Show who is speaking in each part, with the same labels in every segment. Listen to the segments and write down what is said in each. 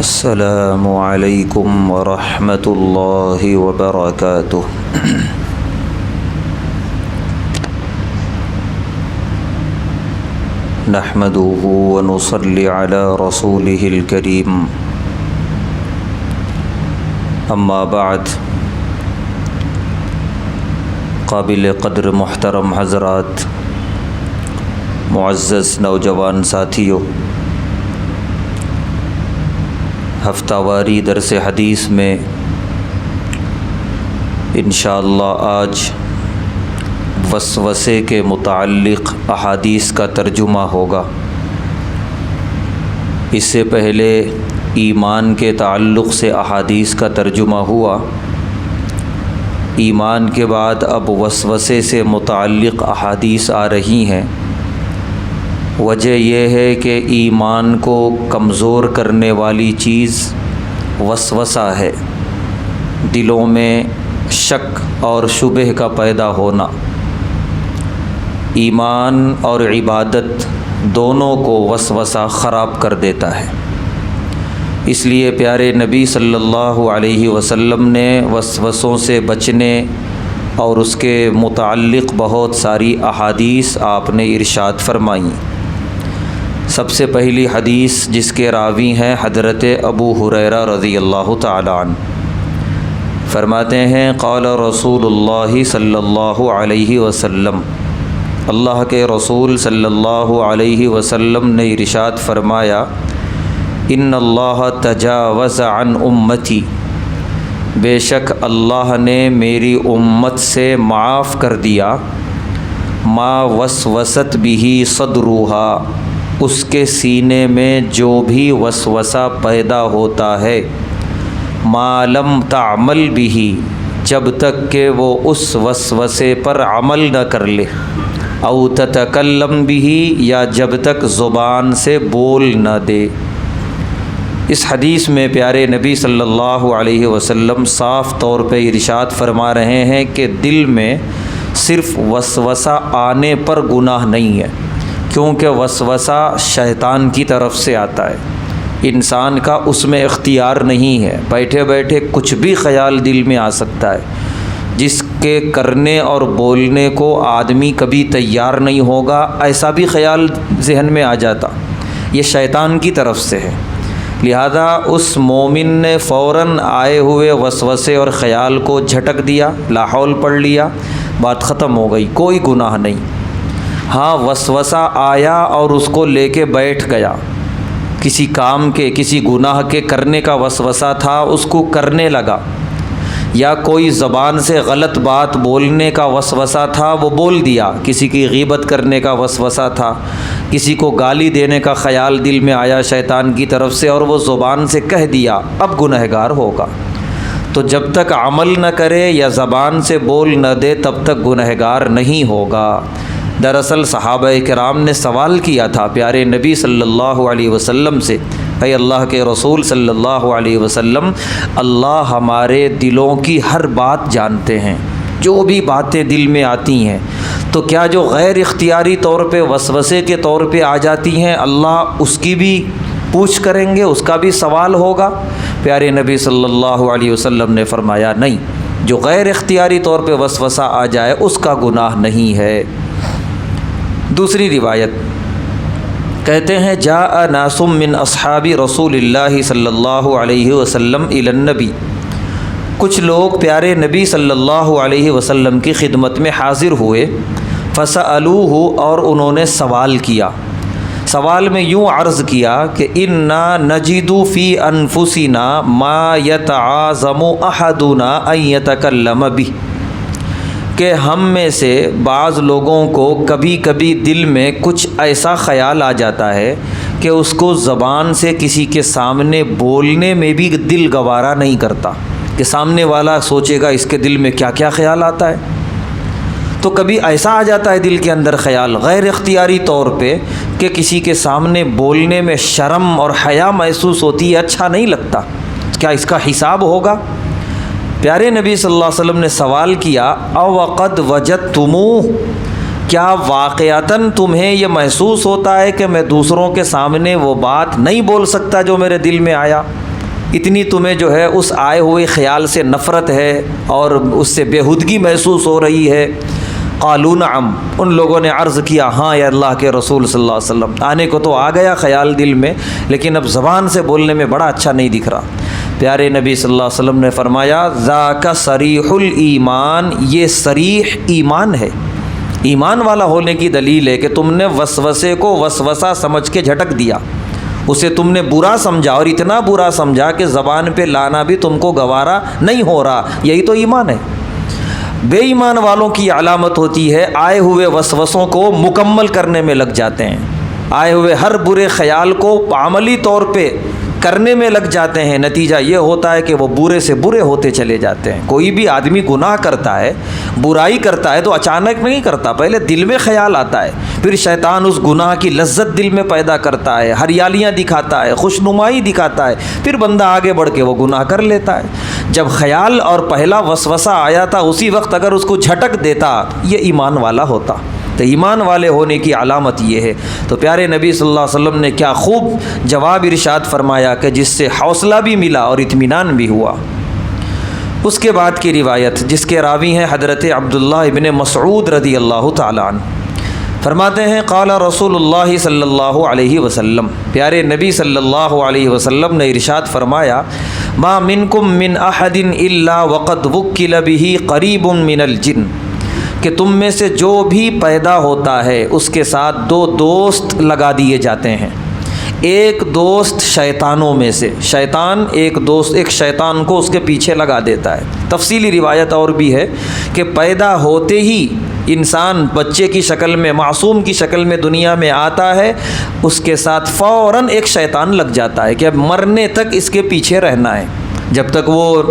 Speaker 1: السلام علیکم ورحمۃ اللہ وبرکاتہ۔ نحمده ونصلی علی رسولہ الکریم، اما بعد۔ قابل قدر محترم حضرات، معزز نوجوان ساتھیوں، ہفتہ واری درس حدیث میں انشاءاللہ آج وسوسے کے متعلق احادیث کا ترجمہ ہوگا۔ اس سے پہلے ایمان کے تعلق سے احادیث کا ترجمہ ہوا، ایمان کے بعد اب وسوسے سے متعلق احادیث آ رہی ہیں۔ وجہ یہ ہے کہ ایمان کو کمزور کرنے والی چیز وسوسہ ہے، دلوں میں شک اور شبہ کا پیدا ہونا۔ ایمان اور عبادت دونوں کو وسوسہ خراب کر دیتا ہے۔ اس لیے پیارے نبی صلی اللہ علیہ وسلم نے وسوسوں سے بچنے اور اس کے متعلق بہت ساری احادیث آپ نے ارشاد فرمائیں۔ سب سے پہلی حدیث جس کے راوی ہیں حضرت ابو ہریرہ رضی اللہ تعالی عنہ، فرماتے ہیں قال رسول اللہ صلی اللہ علیہ وسلم، اللہ کے رسول صلی اللہ علیہ وسلم نے ارشاد فرمایا، ان اللہ تجاوز عن امتی، بے شک اللہ نے میری امت سے معاف کر دیا، ما وسوست بہ صدرھا، اس کے سینے میں جو بھی وسوسہ پیدا ہوتا ہے، ما لم تعمل بہ، جب تک کہ وہ اس وسوسے پر عمل نہ کر لے، او تتکلم بہ، یا جب تک زبان سے بول نہ دے۔ اس حدیث میں پیارے نبی صلی اللہ علیہ وسلم صاف طور پہ ارشاد فرما رہے ہیں کہ دل میں صرف وسوسہ آنے پر گناہ نہیں ہے، کیونکہ وسوسہ شیطان کی طرف سے آتا ہے، انسان کا اس میں اختیار نہیں ہے، بیٹھے بیٹھے کچھ بھی خیال دل میں آ سکتا ہے، جس کے کرنے اور بولنے کو آدمی کبھی تیار نہیں ہوگا، ایسا بھی خیال ذہن میں آ جاتا، یہ شیطان کی طرف سے ہے۔ لہذا اس مومن نے فوراً آئے ہوئے وسوسے اور خیال کو جھٹک دیا، لا حول پڑھ لیا، بات ختم ہو گئی، کوئی گناہ نہیں۔ ہاں وسوسہ آیا اور اس کو لے کے بیٹھ گیا، کسی کام کے، کسی گناہ کے کرنے کا وسوسہ تھا، اس کو کرنے لگا، یا کوئی زبان سے غلط بات بولنے کا وسوسہ تھا، وہ بول دیا، کسی کی غیبت کرنے کا وسوسہ تھا، کسی کو گالی دینے کا خیال دل میں آیا شیطان کی طرف سے اور وہ زبان سے کہہ دیا، اب گنہگار ہوگا۔ تو جب تک عمل نہ کرے یا زبان سے بول نہ دے تب تک گنہگار نہیں ہوگا۔ دراصل صحابہ کرام نے سوال کیا تھا پیارے نبی صلی اللہ علیہ وسلم سے، اے اللہ کے رسول صلی اللہ علیہ وسلم، اللہ ہمارے دلوں کی ہر بات جانتے ہیں، جو بھی باتیں دل میں آتی ہیں، تو کیا جو غیر اختیاری طور پہ وسوسے کے طور پہ آ جاتی ہیں اللہ اس کی بھی پوچھ کریں گے، اس کا بھی سوال ہوگا؟ پیارے نبی صلی اللہ علیہ وسلم نے فرمایا نہیں، جو غیر اختیاری طور پہ وسوسہ آ جائے اس کا گناہ نہیں ہے۔ دوسری روایت کہتے ہیں جاء ناس من اصحاب رسول اللہ صلی اللہ علیہ وسلم الی النبی، کچھ لوگ پیارے نبی صلی اللہ علیہ وسلم کی خدمت میں حاضر ہوئے، فسألوہ، اور انہوں نے سوال کیا، سوال میں یوں عرض کیا کہ انا نجد فی انفسنا ما یتعاظم احدنا ان یتکلم بہ، کہ ہم میں سے بعض لوگوں کو کبھی کبھی دل میں کچھ ایسا خیال آ جاتا ہے کہ اس کو زبان سے کسی کے سامنے بولنے میں بھی دل گوارا نہیں کرتا، کہ سامنے والا سوچے گا اس کے دل میں کیا کیا خیال آتا ہے۔ تو کبھی ایسا آ جاتا ہے دل کے اندر خیال غیر اختیاری طور پہ کہ کسی کے سامنے بولنے میں شرم اور حیا محسوس ہوتی ہے، اچھا نہیں لگتا، کیا اس کا حساب ہوگا؟ پیارے نبی صلی اللہ علیہ وسلم نے سوال کیا، او قد وجدتموہ، کیا واقعتاً تمہیں یہ محسوس ہوتا ہے کہ میں دوسروں کے سامنے وہ بات نہیں بول سکتا جو میرے دل میں آیا؟ اتنی تمہیں جو ہے اس آئے ہوئے خیال سے نفرت ہے اور اس سے بےہودگی محسوس ہو رہی ہے؟ قالوا نعم، ان لوگوں نے عرض کیا ہاں یا اللہ کے رسول صلی اللہ علیہ وسلم، آنے کو تو آ گیا خیال دل میں، لیکن اب زبان سے بولنے میں بڑا اچھا نہیں دکھ رہا۔ پیارے نبی صلی اللہ علیہ وسلم نے فرمایا ذاک صریح الایمان، یہ صریح ایمان ہے، ایمان والا ہونے کی دلیل ہے کہ تم نے وسوسے کو وسوسہ سمجھ کے جھٹک دیا، اسے تم نے برا سمجھا اور اتنا برا سمجھا کہ زبان پہ لانا بھی تم کو گوارا نہیں ہو رہا، یہی تو ایمان ہے۔ بے ایمان والوں کی علامت ہوتی ہے آئے ہوئے وسوسوں کو مکمل کرنے میں لگ جاتے ہیں، آئے ہوئے ہر برے خیال کو عملی طور پہ کرنے میں لگ جاتے ہیں، نتیجہ یہ ہوتا ہے کہ وہ برے سے برے ہوتے چلے جاتے ہیں۔ کوئی بھی آدمی گناہ کرتا ہے، برائی کرتا ہے تو اچانک نہیں کرتا، پہلے دل میں خیال آتا ہے، پھر شیطان اس گناہ کی لذت دل میں پیدا کرتا ہے، ہریالیاں دکھاتا ہے، خوشنمائی دکھاتا ہے، پھر بندہ آگے بڑھ کے وہ گناہ کر لیتا ہے۔ جب خیال اور پہلا وسوسہ آیا تھا اسی وقت اگر اس کو جھٹک دیتا، یہ ایمان والا ہوتا۔ تو ایمان والے ہونے کی علامت یہ ہے۔ تو پیارے نبی صلی اللہ علیہ وسلم نے کیا خوب جواب ارشاد فرمایا کہ جس سے حوصلہ بھی ملا اور اطمینان بھی ہوا۔ اس کے بعد کی روایت جس کے راوی ہیں حضرت عبداللہ ابن مسعود رضی اللہ تعالیٰ عنہ، فرماتے ہیں قال رسول اللہ صلی اللہ علیہ وسلم، پیارے نبی صلی اللہ علیہ وسلم نے ارشاد فرمایا ما منکم من احد الا وقد وکل به قریب من الجن، کہ تم میں سے جو بھی پیدا ہوتا ہے اس کے ساتھ دو دوست لگا دیے جاتے ہیں۔ ایک دوست شیطانوں میں سے، شیطان ایک دوست، ایک شیطان کو اس کے پیچھے لگا دیتا ہے۔ تفصیلی روایت اور بھی ہے کہ پیدا ہوتے ہی انسان بچے کی شکل میں، معصوم کی شکل میں دنیا میں آتا ہے، اس کے ساتھ فوراً ایک شیطان لگ جاتا ہے کہ اب مرنے تک اس کے پیچھے رہنا ہے۔ جب تک وہ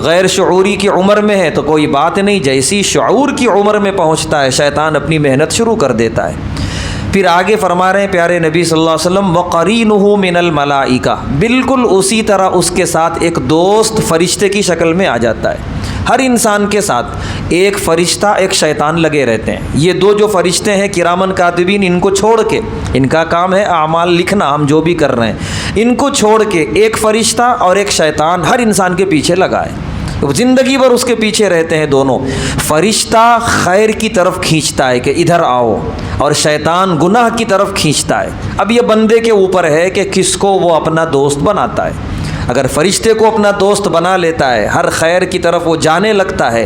Speaker 1: غیر شعوری کی عمر میں ہے تو کوئی بات نہیں، جیسی شعور کی عمر میں پہنچتا ہے شیطان اپنی محنت شروع کر دیتا ہے۔ پھر آگے فرما رہے ہیں پیارے نبی صلی اللہ علیہ وسلم وَقَرِينُهُ مِنَ الْمَلَائِكَةِ، بالکل اسی طرح اس کے ساتھ ایک دوست فرشتے کی شکل میں آ جاتا ہے۔ ہر انسان کے ساتھ ایک فرشتہ ایک شیطان لگے رہتے ہیں۔ یہ دو جو فرشتے ہیں کرامن کاتبین، ان کو چھوڑ کے، ان کا کام ہے اعمال لکھنا، ہم جو بھی کر رہے ہیں، ان کو چھوڑ کے ایک فرشتہ اور ایک شیطان ہر انسان کے پیچھے لگا ہے، زندگی بھر اس کے پیچھے رہتے ہیں دونوں۔ فرشتہ خیر کی طرف کھینچتا ہے کہ ادھر آؤ، اور شیطان گناہ کی طرف کھینچتا ہے۔ اب یہ بندے کے اوپر ہے کہ کس کو وہ اپنا دوست بناتا ہے۔ اگر فرشتے کو اپنا دوست بنا لیتا ہے، ہر خیر کی طرف وہ جانے لگتا ہے،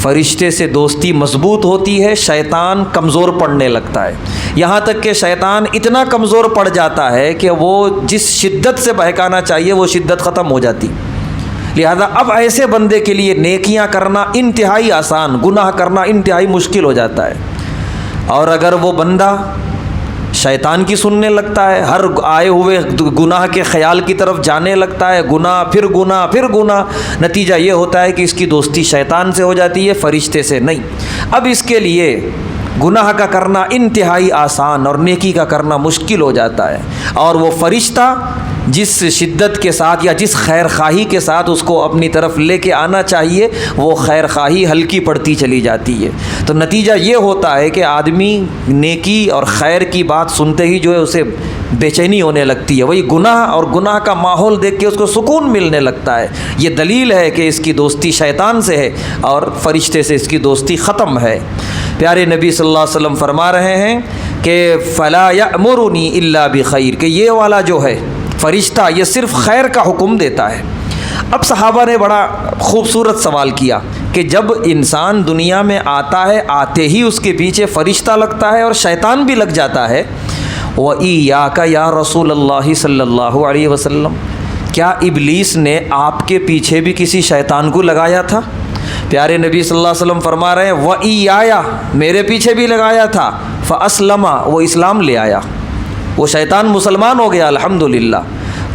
Speaker 1: فرشتے سے دوستی مضبوط ہوتی ہے، شیطان کمزور پڑنے لگتا ہے، یہاں تک کہ شیطان اتنا کمزور پڑ جاتا ہے کہ وہ جس شدت سے بہکانا چاہیے وہ شدت ختم ہو جاتی۔ لہذا اب ایسے بندے کے لیے نیکیاں کرنا انتہائی آسان، گناہ کرنا انتہائی مشکل ہو جاتا ہے۔ اور اگر وہ بندہ شیطان کی سننے لگتا ہے، ہر آئے ہوئے گناہ کے خیال کی طرف جانے لگتا ہے، گناہ پھر گناہ پھر گناہ، نتیجہ یہ ہوتا ہے کہ اس کی دوستی شیطان سے ہو جاتی ہے، فرشتے سے نہیں۔ اب اس کے لیے گناہ کا کرنا انتہائی آسان اور نیکی کا کرنا مشکل ہو جاتا ہے، اور وہ فرشتہ جس شدت کے ساتھ یا جس خیر خواہی کے ساتھ اس کو اپنی طرف لے کے آنا چاہیے، وہ خیر خواہی ہلکی پڑتی چلی جاتی ہے۔ تو نتیجہ یہ ہوتا ہے کہ آدمی نیکی اور خیر کی بات سنتے ہی جو ہے اسے بے چینی ہونے لگتی ہے، وہی گناہ اور گناہ کا ماحول دیکھ کے اس کو سکون ملنے لگتا ہے۔ یہ دلیل ہے کہ اس کی دوستی شیطان سے ہے اور فرشتے سے اس کی دوستی ختم ہے۔ پیارے نبی صلی اللہ علیہ وسلم فرما رہے ہیں کہ فَلَا يَأْمُرُنِي إِلَّا بِخَيْرٍ، کہ یہ والا جو ہے فرشتہ یہ صرف خیر کا حکم دیتا ہے۔ اب صحابہ نے بڑا خوبصورت سوال کیا کہ جب انسان دنیا میں آتا ہے، آتے ہی اس کے پیچھے فرشتہ لگتا ہے اور شیطان بھی لگ جاتا ہے، وَإِيَّاكَ يَا رسول اللہ صلی اللہ علیہ وسلم، کیا ابلیس نے آپ کے پیچھے بھی کسی شیطان کو لگایا تھا؟ پیارے نبی صلی اللہ علیہ وسلم فرما رہے ہیں وَإِيَّايَ، میرے پیچھے بھی لگایا تھا، فَأَسْلَمَ، وہ اسلام لے آیا، وہ شیطان مسلمان ہو گیا الحمدللہ۔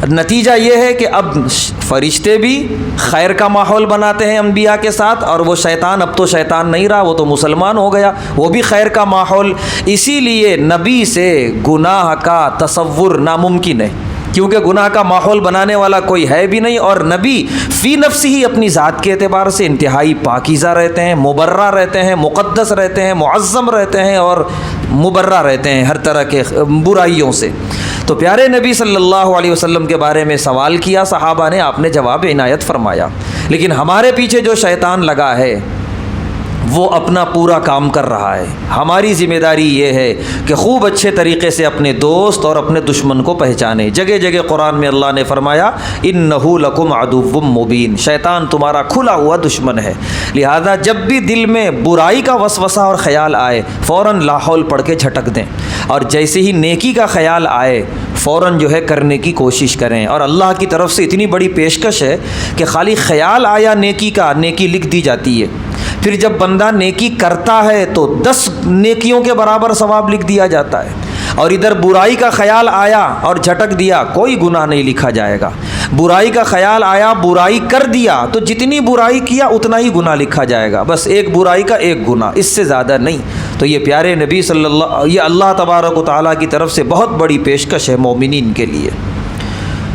Speaker 1: نتیجہ یہ ہے کہ اب فرشتے بھی خیر کا ماحول بناتے ہیں انبیاء کے ساتھ، اور وہ شیطان اب تو شیطان نہیں رہا، وہ تو مسلمان ہو گیا، وہ بھی خیر کا ماحول۔ اسی لیے نبی سے گناہ کا تصور ناممکن ہے، کیونکہ گناہ کا ماحول بنانے والا کوئی ہے بھی نہیں، اور نبی فی نفسی ہی اپنی ذات کے اعتبار سے انتہائی پاکیزہ رہتے ہیں، مبرہ رہتے ہیں، مقدس رہتے ہیں، معظم رہتے ہیں اور مبرہ رہتے ہیں ہر طرح کے برائیوں سے۔ تو پیارے نبی صلی اللہ علیہ وسلم کے بارے میں سوال کیا صحابہ نے، آپ نے جواب عنایت فرمایا۔ لیکن ہمارے پیچھے جو شیطان لگا ہے وہ اپنا پورا کام کر رہا ہے۔ ہماری ذمہ داری یہ ہے کہ خوب اچھے طریقے سے اپنے دوست اور اپنے دشمن کو پہچانے۔ جگہ جگہ قرآن میں اللہ نے فرمایا اِنَّهُ لَكُمْ عَدُوٌّ مُّبِينٌ، شیطان تمہارا کھلا ہوا دشمن ہے، لہذا جب بھی دل میں برائی کا وسوسہ اور خیال آئے فوراً لا حول پڑھ کے جھٹک دیں، اور جیسے ہی نیکی کا خیال آئے فوراً جو ہے کرنے کی کوشش کریں۔ اور اللہ کی طرف سے اتنی بڑی پیشکش ہے کہ خالی خیال آیا نیکی کا، نیکی لکھ دی جاتی ہے۔ پھر جب بندہ نیکی کرتا ہے تو 10 نیکیوں کے برابر ثواب لکھ دیا جاتا ہے، اور ادھر برائی کا خیال آیا اور جھٹک دیا، کوئی گناہ نہیں لکھا جائے گا۔ برائی کا خیال آیا، برائی کر دیا تو جتنی برائی کیا اتنا ہی گناہ لکھا جائے گا، بس ایک برائی کا ایک گناہ، اس سے زیادہ نہیں۔ تو یہ پیارے نبی یہ اللہ تبارک و تعالیٰ کی طرف سے بہت بڑی پیشکش ہے مومنین کے لیے۔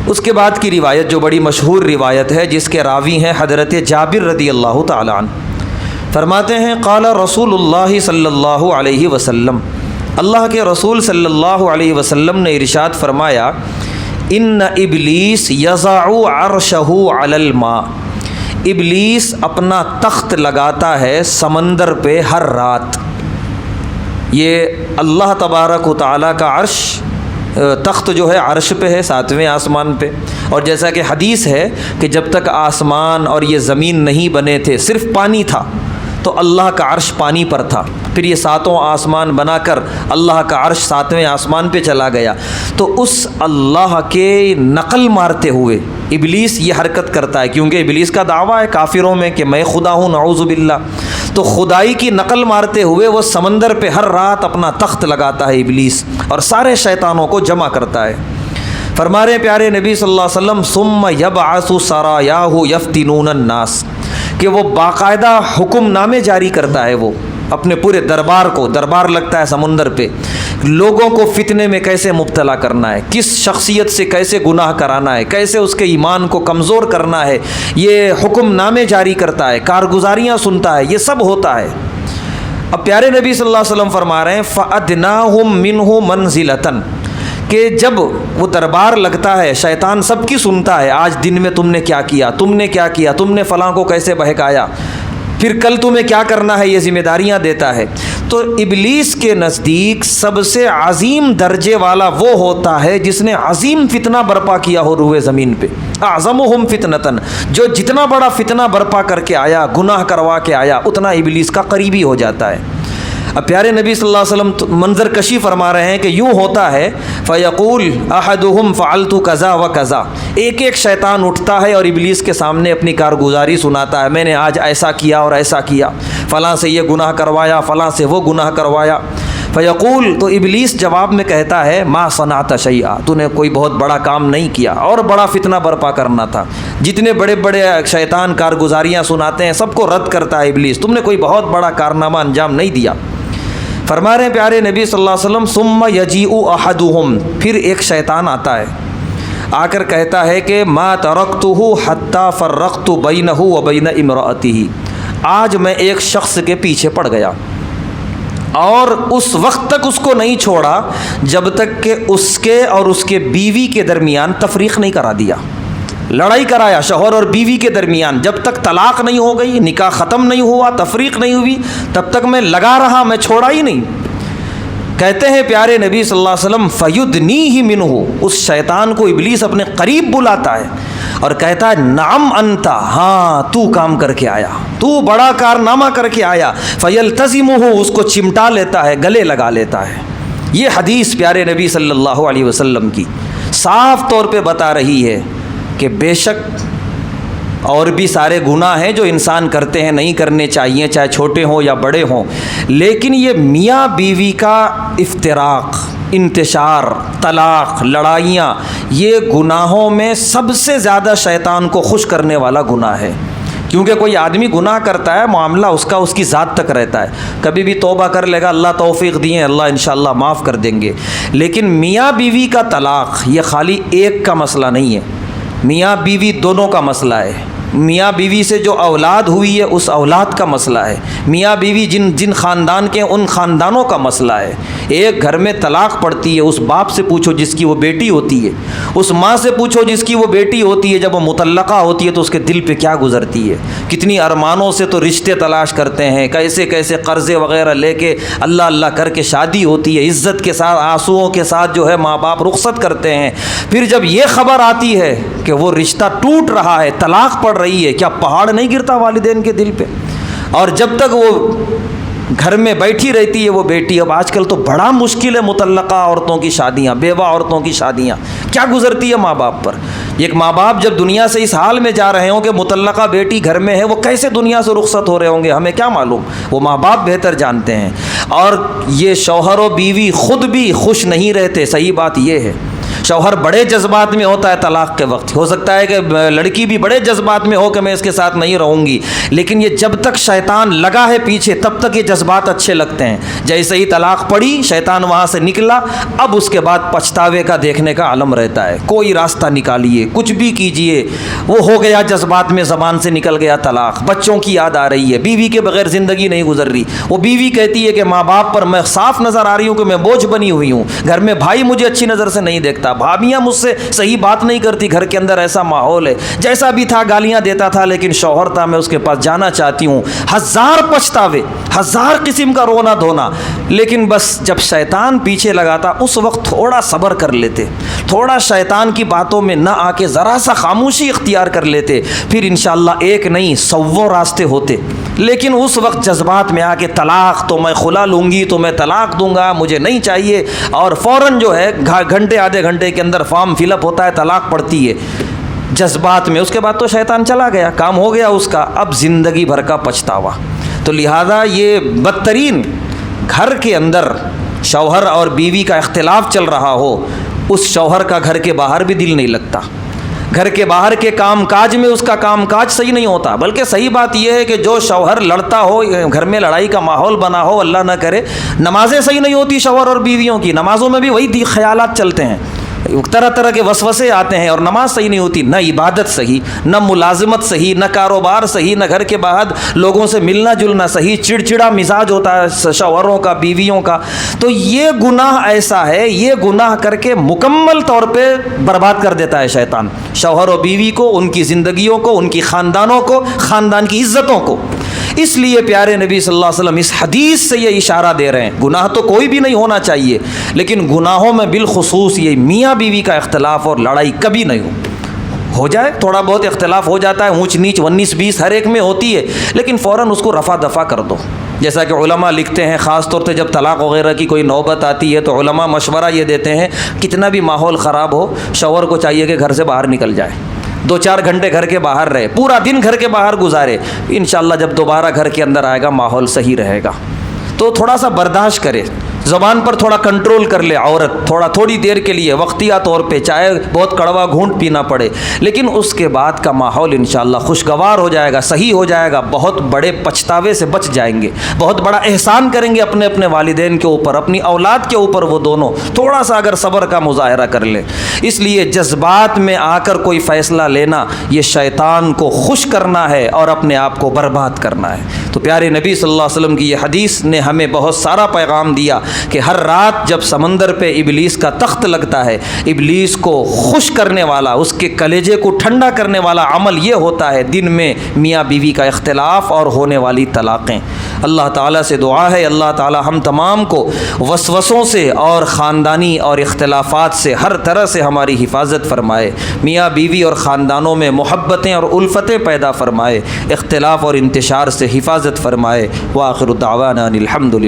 Speaker 1: اس کے بعد کی روایت جو بڑی مشہور روایت ہے، جس کے راوی ہیں حضرت جابر رضی اللہ تعالیٰ عنہ، فرماتے ہیں قال رسول اللہ صلی اللہ علیہ وسلم، اللہ کے رسول صلی اللہ علیہ وسلم نے ارشاد فرمایا ان ابلیس یضع عرشہ علی الماء، ابلیس اپنا تخت لگاتا ہے سمندر پہ ہر رات۔ یہ اللہ تبارک و تعالیٰ کا عرش، تخت جو ہے عرش پہ ہے، 7ویں آسمان پہ، اور جیسا کہ حدیث ہے کہ جب تک آسمان اور یہ زمین نہیں بنے تھے صرف پانی تھا، تو اللہ کا عرش پانی پر تھا، پھر یہ 7 آسمان بنا کر اللہ کا عرش 7ویں آسمان پہ چلا گیا۔ تو اس اللہ کے نقل مارتے ہوئے ابلیس یہ حرکت کرتا ہے، کیونکہ ابلیس کا دعویٰ ہے کافروں میں کہ میں خدا ہوں، نعوذ باللہ، تو خدائی کی نقل مارتے ہوئے وہ سمندر پہ ہر رات اپنا تخت لگاتا ہے ابلیس، اور سارے شیطانوں کو جمع کرتا ہے۔ فرما رہے پیارے نبی صلی اللہ علیہ وسلم ثم یبعث سرایاہ یفتنون الناس، کہ وہ باقاعدہ حکم نامے جاری کرتا ہے، وہ اپنے پورے دربار کو، دربار لگتا ہے سمندر پہ، لوگوں کو فتنے میں کیسے مبتلا کرنا ہے، کس شخصیت سے کیسے گناہ کرانا ہے، کیسے اس کے ایمان کو کمزور کرنا ہے، یہ حکم نامے جاری کرتا ہے، کارگزاریاں سنتا ہے، یہ سب ہوتا ہے۔ اب پیارے نبی صلی اللہ علیہ وسلم فرما رہے ہیں فَأَدْنَاهُمْ مِنْهُ مَنْزِلَةً، کہ جب وہ دربار لگتا ہے شیطان سب کی سنتا ہے، آج دن میں تم نے کیا کیا، تم نے کیا کیا، تم نے فلاں کو کیسے بہکایا، پھر کل تمہیں کیا کرنا ہے، یہ ذمہ داریاں دیتا ہے۔ تو ابلیس کے نزدیک سب سے عظیم درجے والا وہ ہوتا ہے جس نے عظیم فتنہ برپا کیا ہو روئے زمین پہ، اعظمہم فتنتاً، جو جتنا بڑا فتنہ برپا کر کے آیا، گناہ کروا کے آیا، اتنا ابلیس کا قریبی ہو جاتا ہے۔ اب پیارے نبی صلی اللہ علیہ وسلم منظر کشی فرما رہے ہیں کہ یوں ہوتا ہے فیقول احدہم فعلت کذا و کذا، ایک ایک شیطان اٹھتا ہے اور ابلیس کے سامنے اپنی کارگزاری سناتا ہے، میں نے آج ایسا کیا اور ایسا کیا، فلاں سے یہ گناہ کروایا، فلاں سے وہ گناہ کروایا۔ فیقول، تو ابلیس جواب میں کہتا ہے ما صنعت شیئا، تو نے کوئی بہت بڑا کام نہیں کیا، اور بڑا فتنہ برپا کرنا تھا، جتنے بڑے بڑے شیطان کارگزاریاں سناتے ہیں سب کو رد کرتا ہے ابلیس، تم نے کوئی بہت بڑا کارنامہ انجام نہیں دیا۔ فرما رہے ہیں پیارے نبی صلی اللہ علیہ وسلم ثم یجیء احدہم، پھر ایک شیطان آتا ہے، آ کر کہتا ہے کہ ما ترکتہ حتی فرقت بینہ وبین امرأتہ، آج میں ایک شخص کے پیچھے پڑ گیا اور اس وقت تک اس کو نہیں چھوڑا جب تک کہ اس کے اور اس کے بیوی کے درمیان تفریق نہیں کرا دیا، لڑائی کرایا شوہر اور بیوی کے درمیان، جب تک طلاق نہیں ہو گئی، نکاح ختم نہیں ہوا، تفریق نہیں ہوئی، تب تک میں لگا رہا، میں چھوڑا ہی نہیں۔ کہتے ہیں پیارے نبی صلی اللہ علیہ وسلم فیدنیہ منہ، اس شیطان کو ابلیس اپنے قریب بلاتا ہے اور کہتا ہے نعم انت، ہاں تو کام کر کے آیا، تو بڑا کارنامہ کر کے آیا، فیلتزمہ، اس کو چمٹا لیتا ہے، گلے لگا لیتا ہے۔ یہ حدیث پیارے نبی صلی اللہ علیہ وسلم کی صاف طور پہ بتا رہی ہے کہ بے شک اور بھی سارے گناہ ہیں جو انسان کرتے ہیں، نہیں کرنے چاہیے، چاہے چھوٹے ہوں یا بڑے ہوں، لیکن یہ میاں بیوی کا افتراق، انتشار، طلاق، لڑائیاں، یہ گناہوں میں سب سے زیادہ شیطان کو خوش کرنے والا گناہ ہے، کیونکہ کوئی آدمی گناہ کرتا ہے معاملہ اس کا اس کی ذات تک رہتا ہے، کبھی بھی توبہ کر لے گا، اللہ توفیق دیے، اللہ انشاءاللہ معاف کر دیں گے۔ لیکن میاں بیوی کا طلاق یہ خالی ایک کا مسئلہ نہیں ہے، میاں بیوی دونوں کا مسئلہ ہے۔ میاں بیوی سے جو اولاد ہوئی ہے اس اولاد کا مسئلہ ہے، میاں بیوی جن خاندان کے ان خاندانوں کا مسئلہ ہے۔ ایک گھر میں طلاق پڑتی ہے، اس باپ سے پوچھو جس کی وہ بیٹی ہوتی ہے، اس ماں سے پوچھو جس کی وہ بیٹی ہوتی ہے، جب وہ مطلقہ ہوتی ہے تو اس کے دل پہ کیا گزرتی ہے، کتنی ارمانوں سے تو رشتے تلاش کرتے ہیں، کیسے کیسے قرضے وغیرہ لے کے اللہ اللہ کر کے شادی ہوتی ہے، عزت کے ساتھ آنسوؤں کے ساتھ جو ہے ماں باپ رخصت کرتے ہیں۔ پھر جب یہ خبر آتی ہے کہ وہ رشتہ ٹوٹ رہا ہے، طلاق پڑ رہی ہے، کیا پہاڑ نہیں گرتا والدین کے دل پہ؟ اور جب تک وہ گھر میں بیٹھی رہتی ہے وہ بیٹی، اب آج کل تو بڑا مشکل ہے مطلقہ عورتوں کی شادیاں، بیوہ عورتوں کی شادیاں، کیا گزرتی ہے ماں باپ پر۔ ایک ماں باپ جب دنیا سے اس حال میں جا رہے ہوں کہ مطلقہ بیٹی گھر میں ہے، وہ کیسے دنیا سے رخصت ہو رہے ہوں گے، ہمیں کیا معلوم، وہ ماں باپ بہتر جانتے ہیں۔ اور یہ شوہر و بیوی خود بھی خوش نہیں رہتے، صحیح بات یہ ہے۔ شوہر بڑے جذبات میں ہوتا ہے طلاق کے وقت، ہو سکتا ہے کہ لڑکی بھی بڑے جذبات میں ہو کہ میں اس کے ساتھ نہیں رہوں گی، لیکن یہ جب تک شیطان لگا ہے پیچھے تب تک یہ جذبات اچھے لگتے ہیں۔ جیسے ہی طلاق پڑی، شیطان وہاں سے نکلا، اب اس کے بعد پچھتاوے کا دیکھنے کا عالم رہتا ہے۔ کوئی راستہ نکالیے، کچھ بھی کیجئے، وہ ہو گیا جذبات میں، زبان سے نکل گیا طلاق، بچوں کی یاد آ رہی ہے، بیوی کے بغیر زندگی نہیں گزر رہی، وہ بیوی کہتی ہے کہ ماں باپ پر میں صاف نظر آ رہی ہوں کہ میں بوجھ بنی ہوئی ہوں، گھر میں بھائی مجھے اچھی نظر سے نہیں دیکھتا، بھابیاں مجھ سے صحیح بات نہیں کرتی، گھر کے اندر ایسا ماحول ہے، جیسا بھی تھا گالیاں دیتا تھا لیکن شوہر تھا، میں اس کے پاس جانا چاہتی ہوں۔ ہزار پچھتاوے، ہزار قسم کا رونا دھونا، لیکن بس جب شیطان پیچھے لگاتا اس وقت تھوڑا صبر کر لیتے، تھوڑا شیطان کی باتوں میں نہ آ کے ذرا سا خاموشی اختیار کر لیتے، پھر انشاءاللہ ایک نہیں 100 راستے ہوتے۔ لیکن اس وقت جذبات میں آ کے طلاق تو میں خلا لوں گی، تو میں طلاق دوں گا، مجھے نہیں چاہیے، اور فوراً جو ہے گھنٹے آدھے گھنٹے کے اندر فارم فل اپ ہوتا ہے، طلاق پڑتی ہے جذبات میں، اس کے بعد تو شیطان چلا گیا، کام ہو گیا اس کا، اب زندگی بھر کا پچھتاوا۔ تو لہذا یہ بدترین گھر کے اندر شوہر اور بیوی کا اختلاف چل رہا ہو، اس شوہر کا گھر کے باہر بھی دل نہیں لگتا، گھر کے باہر کے کام کاج میں اس کا کام کاج صحیح نہیں ہوتا۔ بلکہ صحیح بات یہ ہے کہ جو شوہر لڑتا ہو، گھر میں لڑائی کا ماحول بنا ہو، اللہ نہ کرے نمازیں صحیح نہیں ہوتی شوہر اور بیویوں کی، نمازوں میں بھی وہی خیالات چلتے ہیں، طرح طرح کے وسوسے آتے ہیں، اور نماز صحیح نہیں ہوتی، نہ عبادت صحیح، نہ ملازمت صحیح، نہ کاروبار صحیح، نہ گھر کے باہر لوگوں سے ملنا جلنا صحیح، چڑچڑا مزاج ہوتا ہے شوہروں کا بیویوں کا۔ تو یہ گناہ ایسا ہے، یہ گناہ کر کے مکمل طور پہ برباد کر دیتا ہے شیطان شوہر و بیوی کو، ان کی زندگیوں کو، ان کی خاندانوں کو، خاندان کی عزتوں کو۔ اس لیے پیارے نبی صلی اللہ علیہ وسلم اس حدیث سے یہ اشارہ دے رہے ہیں، گناہ تو کوئی بھی نہیں ہونا چاہیے، لیکن گناہوں میں بالخصوص یہ میاں بیوی کا اختلاف اور لڑائی کبھی نہیں ہو جائے۔ تھوڑا بہت اختلاف ہو جاتا ہے، اونچ نیچ 19-20 ہر ایک میں ہوتی ہے، لیکن فوراً اس کو رفع دفع کر دو۔ جیسا کہ علماء لکھتے ہیں، خاص طور سے جب طلاق وغیرہ کی کوئی نوبت آتی ہے تو علماء مشورہ یہ دیتے ہیں، کتنا بھی ماحول خراب ہو، شوہر کو چاہیے کہ گھر سے باہر نکل جائے، 2-4 گھنٹے گھر کے باہر رہے، پورا دن گھر کے باہر گزارے، انشاءاللہ جب دوبارہ گھر کے اندر آئے گا ماحول صحیح رہے گا۔ تو تھوڑا سا برداشت کرے، زبان پر تھوڑا کنٹرول کر لے عورت، تھوڑی دیر کے لیے وقتیہ طور پہ، چاہے بہت کڑوا گھونٹ پینا پڑے، لیکن اس کے بعد کا ماحول انشاءاللہ خوشگوار ہو جائے گا، صحیح ہو جائے گا، بہت بڑے پچھتاوے سے بچ جائیں گے، بہت بڑا احسان کریں گے اپنے اپنے والدین کے اوپر، اپنی اولاد کے اوپر، وہ دونوں تھوڑا سا اگر صبر کا مظاہرہ کر لے۔ اس لیے جذبات میں آ کر کوئی فیصلہ لینا یہ شیطان کو خوش کرنا ہے اور اپنے آپ کو برباد کرنا ہے۔ تو پیارے نبی صلی اللہ علیہ وسلم کی یہ حدیث نے ہمیں بہت سارا پیغام دیا کہ ہر رات جب سمندر پہ ابلیس کا تخت لگتا ہے، ابلیس کو خوش کرنے والا، اس کے کلیجے کو ٹھنڈا کرنے والا عمل یہ ہوتا ہے دن میں میاں بیوی کا اختلاف اور ہونے والی طلاقیں۔ اللہ تعالیٰ سے دعا ہے اللہ تعالیٰ ہم تمام کو وسوسوں سے اور خاندانی اور اختلافات سے ہر طرح سے ہماری حفاظت فرمائے، میاں بیوی اور خاندانوں میں محبتیں اور الفتیں پیدا فرمائے، اختلاف اور انتشار سے حفاظت فرمائے۔ وآخر دعوانا الحمد للہ۔